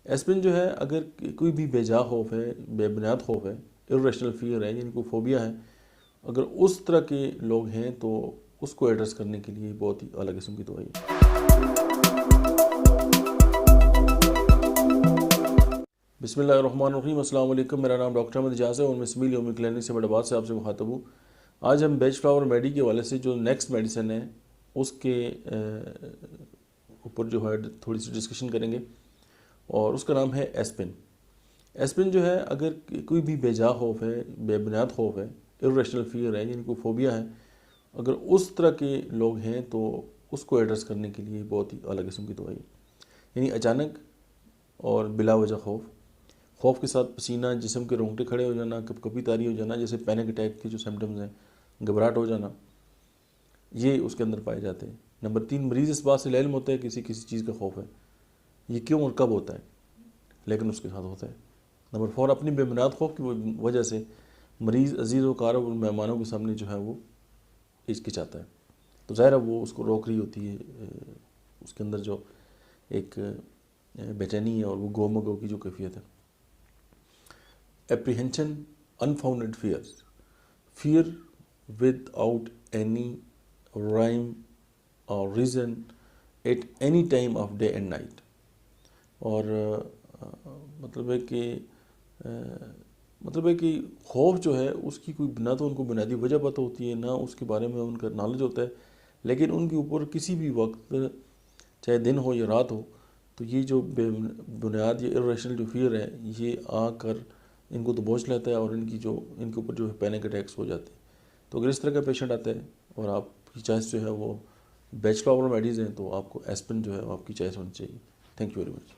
Aspirin जो है, अगर कोई भी बेजा खौफ है, बेबुनियाद खौफ है, इर्रेशनल फियर है, जिनको फोबिया है, अगर उस तरह के लोग हैं तो उसको एड्रेस करने के लिए बहुत ही अलग किस्म की दवाई है। बिस्मिल्लाहिर्रहमानिर्रहीम, अस्सलाम वालेकुम। मेरा नाम डॉक्टर अहमद इजाज़ है और मैं सिविल होम्यो क्लिनिक से बड़ाबाद से आपसे मुखातब हूँ। आज हम बेच फ्लावर मेडी के हवाले से जो नेक्स्ट मेडिसिन है उसके ऊपर जो है थोड़ी सी डिस्कशन करेंगे और उसका नाम है एस्पिन। एस्पिन जो है, अगर कोई भी बेजा खौफ है, बेबुनियाद खौफ है, इर्रेशनल फियर है, जिनको फोबिया है, अगर उस तरह के लोग हैं तो उसको एड्रेस करने के लिए बहुत ही अलग किस्म की दवाई है। यानी अचानक और बिला वजह खौफ के साथ पसीना, जिस्म के रोंगटे खड़े हो जाना, कपकपी तारी हो जाना, जैसे पैनिक अटैक के जो सिम्टम्स हैं, घबराहट हो जाना, ये उसके अंदर पाए जाते हैं। नंबर 3, मरीज़ इस बात से इल्म होता है किसी किसी चीज़ का खौफ है, ये क्यों और कब होता है, लेकिन उसके साथ होता है। नंबर 4, अपनी बेबुनियाद खौफ की वजह से मरीज़ अजीज़ व कारब और मेहमानों के सामने जो है वो हिचकिचाता है, तो ज़ाहिर है वो उसको रोक रही होती है। उसके अंदर जो एक बेचैनी है और वो गोमगो की जो कैफियत है। Apprehension, unfounded fear without any rhyme or reason at any time of day and night। और मतलब है कि खौफ जो है उसकी कोई ना तो उनको बुनियादी वजह पता होती है, ना उसके बारे में उनका नॉलेज होता है, लेकिन उनके ऊपर किसी भी वक्त, चाहे दिन हो या रात हो, तो ये जो बुनियाद, ये इर्रेशनल जो फियर है, ये आकर इनको दबोच लेता है और इनके ऊपर जो है पैनिक अटैक्स हो जाते हैं। तो अगर इस तरह का पेशेंट आता है और आपकी चॉइस जो है वो बेच फ्लावर मेडीज़ हैं, तो आपको एस्पिन जो है आपकी चॉइस होनी चाहिए। Thank you very much.